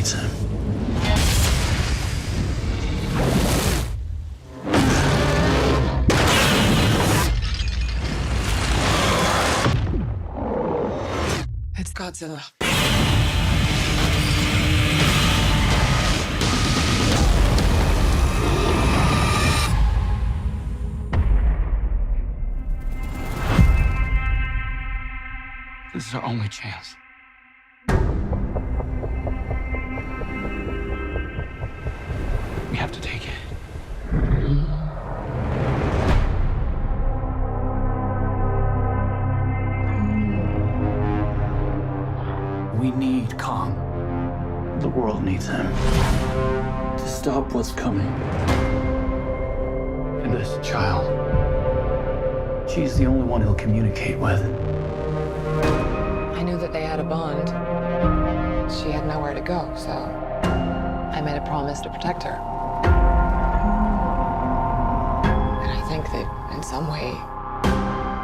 needs him. It's Godzilla. This is our only chance. We have to take it. We need Kong. The world needs him to stop what's coming. And this child, she's the only one he'll communicate with. I knew that they had a bond. She had nowhere to go, so I made a promise to protect her. And I think that in some way,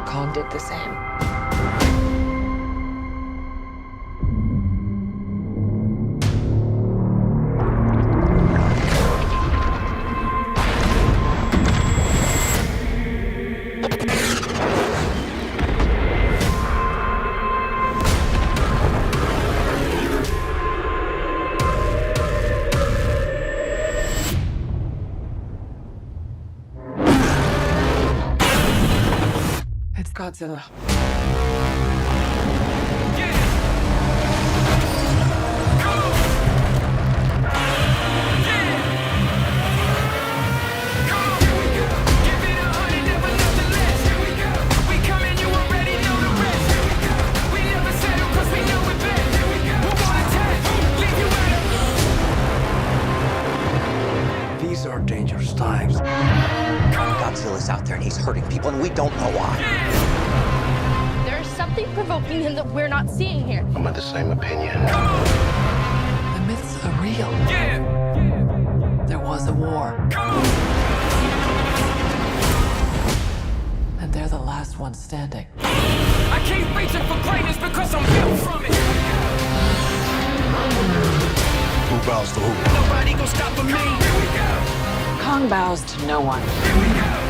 Kong did the same. It's Godzilla. These are dangerous times. Godzilla's out there and he's hurting people and we don't know why. There's something provoking him that we're not seeing here. I'm of the same opinion. The myths are real. There was a war. And they're the last ones standing. I keep reaching for greatness because I'm built from it. Who bows to who? Nobody gon' stop me. Here we go. Kong bows to no one. Here we go.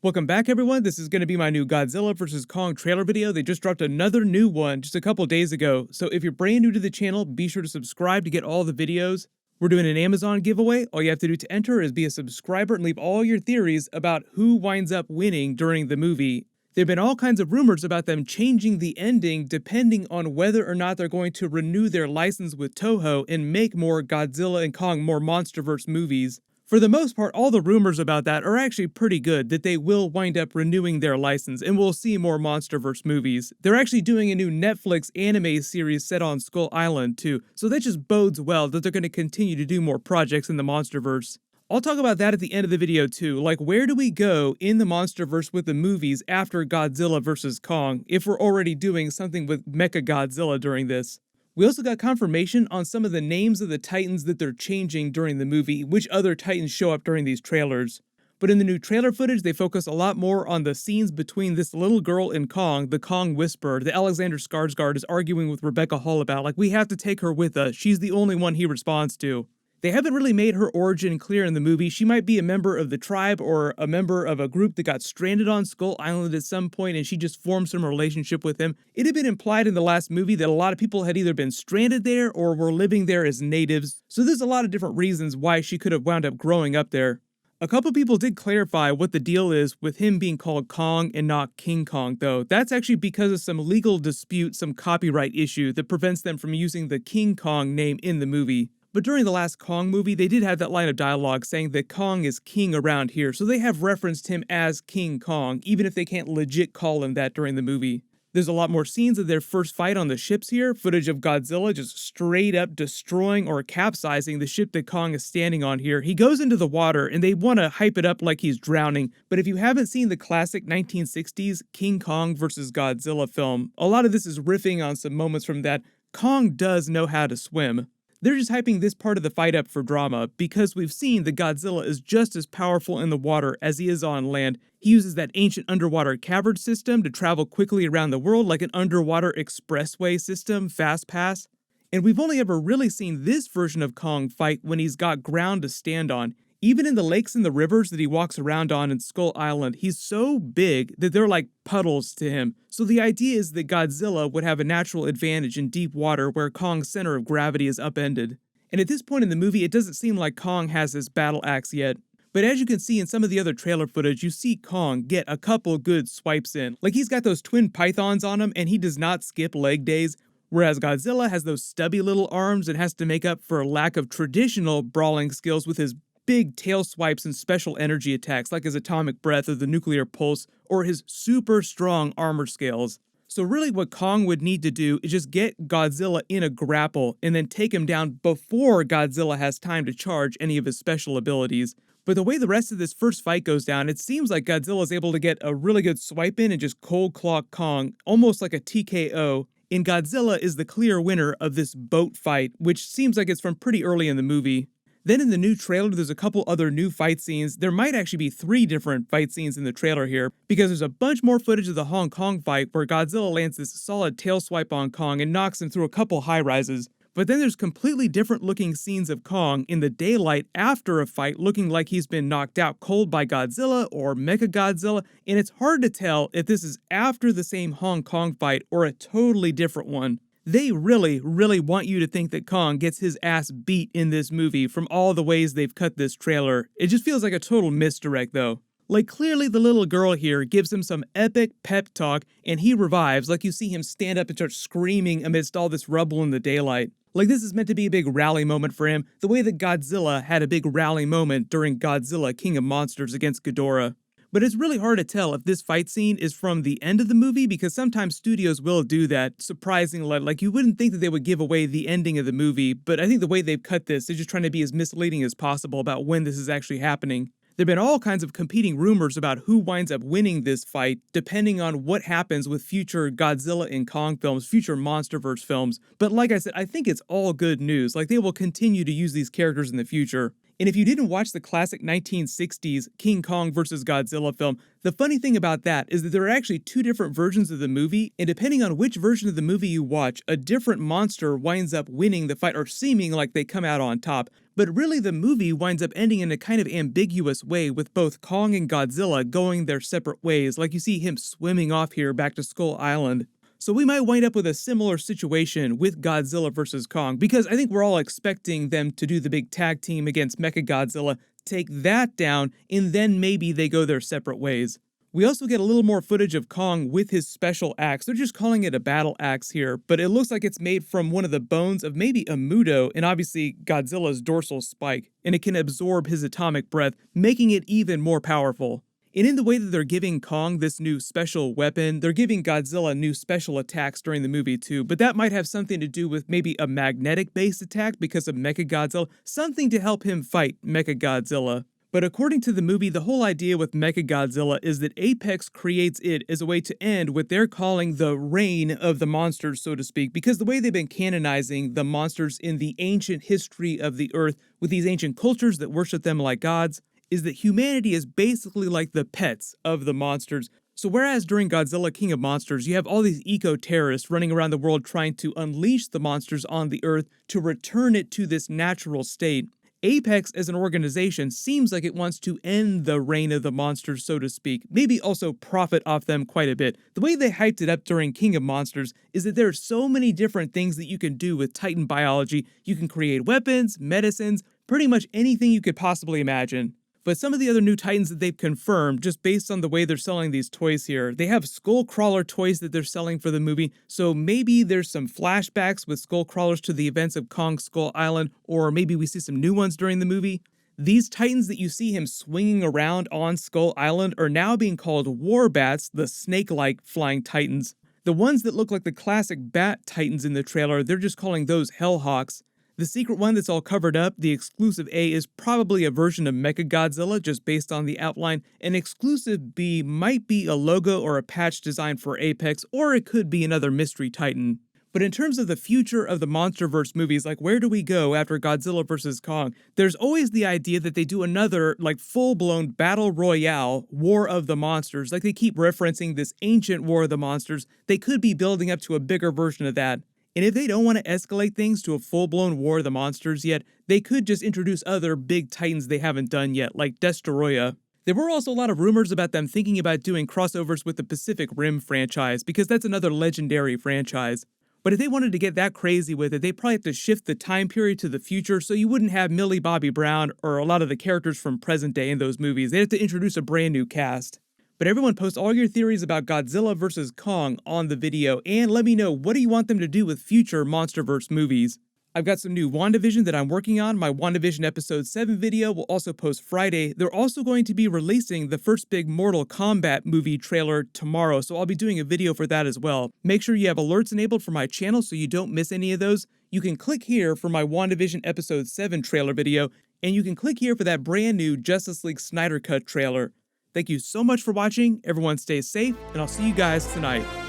Welcome back, everyone. This is going to be my new Godzilla vs. Kong trailer video. They just dropped another new one just a couple days ago. So if you're brand new to the channel, be sure to subscribe to get all the videos. We're doing an Amazon giveaway. All you have to do to enter is be a subscriber and leave all your theories about who winds up winning during the movie. There have been all kinds of rumors about them changing the ending depending on whether or not they're going to renew their license with Toho and make more Godzilla and Kong, more Monsterverse movies. For the most part, all the rumors about that are actually pretty good, that they will wind up renewing their license and we'll see more Monsterverse movies. They're actually doing a new Netflix anime series set on Skull Island too, so that just bodes well that they're going to continue to do more projects in the Monsterverse. I'll talk about that at the end of the video too, like where do we go in the Monsterverse with the movies after Godzilla vs. Kong, if we're already doing something with Mechagodzilla during this. We also got confirmation on some of the names of the Titans that they're changing during the movie, which other Titans show up during these trailers. But in the new trailer footage, they focus a lot more on the scenes between this little girl and Kong, the Kong Whisperer, that Alexander Skarsgård is arguing with Rebecca Hall about, like, we have to take her with us, she's the only one he responds to. They haven't really made her origin clear in the movie. She might be a member of the tribe or a member of a group that got stranded on Skull Island at some point and she just formed some relationship with him. It had been implied in the last movie that a lot of people had either been stranded there or were living there as natives, so there's a lot of different reasons why she could have wound up growing up there. A couple people did clarify what the deal is with him being called Kong and not King Kong, though. That's actually because of some legal dispute, some copyright issue that prevents them from using the King Kong name in the movie. But during the last Kong movie, they did have that line of dialogue saying that Kong is king around here, so they have referenced him as King Kong, even if they can't legit call him that during the movie. There's a lot more scenes of their first fight on the ships here, footage of Godzilla just straight up destroying or capsizing the ship that Kong is standing on here. He goes into the water, and they want to hype it up like he's drowning, but if you haven't seen the classic 1960s King Kong vs. Godzilla film, a lot of this is riffing on some moments from that. Kong does know how to swim. They're just hyping this part of the fight up for drama, because we've seen that Godzilla is just as powerful in the water as he is on land. He uses that ancient underwater cavern system to travel quickly around the world like an underwater expressway system, Fast Pass. And we've only ever really seen this version of Kong fight when he's got ground to stand on. Even in the lakes and the rivers that he walks around on in Skull Island, he's so big that they're like puddles to him. So the idea is that Godzilla would have a natural advantage in deep water where Kong's center of gravity is upended. And at this point in the movie, it doesn't seem like Kong has his battle axe yet. But as you can see in some of the other trailer footage, you see Kong get a couple good swipes in. Like he's got those twin pythons on him and he does not skip leg days. Whereas Godzilla has those stubby little arms and has to make up for a lack of traditional brawling skills with his big tail swipes and special energy attacks like his atomic breath or the nuclear pulse or his super strong armor scales. So really what Kong would need to do is just get Godzilla in a grapple and then take him down before Godzilla has time to charge any of his special abilities. But the way the rest of this first fight goes down, it seems like Godzilla is able to get a really good swipe in and just cold clock Kong, almost like a TKO. And Godzilla is the clear winner of this boat fight, which seems like it's from pretty early in the movie. Then in the new trailer, there's a couple other new fight scenes. There might actually be 3 different fight scenes in the trailer here, because there's a bunch more footage of the Hong Kong fight where Godzilla lands this solid tail swipe on Kong and knocks him through a couple high rises. But then there's completely different looking scenes of Kong in the daylight after a fight looking like he's been knocked out cold by Godzilla or Mechagodzilla, and it's hard to tell if this is after the same Hong Kong fight or a totally different one. They really want you to think that Kong gets his ass beat in this movie from all the ways they've cut this trailer. It just feels like a total misdirect though. Like clearly the little girl here gives him some epic pep talk and he revives, like you see him stand up and start screaming amidst all this rubble in the daylight. Like this is meant to be a big rally moment for him, the way that Godzilla had a big rally moment during Godzilla King of Monsters against Ghidorah. But it's really hard to tell if this fight scene is from the end of the movie because sometimes studios will do that, surprisingly. Like you wouldn't think that they would give away the ending of the movie, but I think the way they've cut this, they're just trying to be as misleading as possible about when this is actually happening. There have been all kinds of competing rumors about who winds up winning this fight, depending on what happens with future Godzilla and Kong films, future Monsterverse films. But like I said, I think it's all good news. Like they will continue to use these characters in the future. And if you didn't watch the classic 1960s King Kong vs. Godzilla film, the funny thing about that is that there are actually 2 different versions of the movie, and depending on which version of the movie you watch, a different monster winds up winning the fight or seeming like they come out on top. But really the movie winds up ending in a kind of ambiguous way with both Kong and Godzilla going their separate ways, like you see him swimming off here back to Skull Island. So we might wind up with a similar situation with Godzilla vs. Kong, because I think we're all expecting them to do the big tag team against Mechagodzilla, take that down, and then maybe they go their separate ways. We also get a little more footage of Kong with his special axe. They're just calling it a battle axe here, but it looks like it's made from one of the bones of maybe a Muto and obviously Godzilla's dorsal spike, and it can absorb his atomic breath, making it even more powerful. And in the way that they're giving Kong this new special weapon, they're giving Godzilla new special attacks during the movie too, but that might have something to do with maybe a magnetic-based attack because of Mechagodzilla, something to help him fight Mechagodzilla. But according to the movie, the whole idea with Mechagodzilla is that Apex creates it as a way to end what they're calling the reign of the monsters, so to speak, because the way they've been canonizing the monsters in the ancient history of the Earth with these ancient cultures that worship them like gods, is that humanity is basically like the pets of the monsters. So whereas during Godzilla King of Monsters, you have all these eco-terrorists running around the world trying to unleash the monsters on the Earth to return it to this natural state, Apex as an organization seems like it wants to end the reign of the monsters, so to speak, maybe also profit off them quite a bit. The way they hyped it up during King of Monsters is that there are so many different things that you can do with Titan biology. You can create weapons, medicines, pretty much anything you could possibly imagine. But some of the other new Titans that they've confirmed, just based on the way they're selling these toys here, they have Skullcrawler toys that they're selling for the movie, so maybe there's some flashbacks with Skullcrawlers to the events of Kong Skull Island, or maybe we see some new ones during the movie. These Titans that you see him swinging around on Skull Island are now being called Warbats, the snake-like flying Titans. The ones that look like the classic Bat Titans in the trailer, they're just calling those Hellhawks. The secret one that's all covered up, the exclusive A, is probably a version of Mechagodzilla just based on the outline. An exclusive B might be a logo or a patch designed for Apex, or it could be another mystery Titan. But in terms of the future of the Monsterverse movies, like where do we go after Godzilla vs. Kong, there's always the idea that they do another like full-blown battle royale War of the Monsters. Like they keep referencing this ancient War of the Monsters. They could be building up to a bigger version of that. And if they don't want to escalate things to a full-blown War of the Monsters yet, they could just introduce other big titans they haven't done yet, like Destoroyah. There were also a lot of rumors about them thinking about doing crossovers with the Pacific Rim franchise, because that's another legendary franchise. But if they wanted to get that crazy with it, they'd probably have to shift the time period to the future, so you wouldn't have Millie Bobby Brown or a lot of the characters from present day in those movies. They'd have to introduce a brand new cast. But everyone post all your theories about Godzilla vs. Kong on the video, and let me know, what do you want them to do with future Monsterverse movies? I've got some new WandaVision that I'm working on. My WandaVision Episode 7 video will also post Friday. They're also going to be releasing the first big Mortal Kombat movie trailer tomorrow, so I'll be doing a video for that as well. Make sure you have alerts enabled for my channel so you don't miss any of those. You can click here for my WandaVision Episode 7 trailer video, and you can click here for that brand new Justice League Snyder Cut trailer. Thank you so much for watching. Everyone stay safe, and I'll see you guys tonight.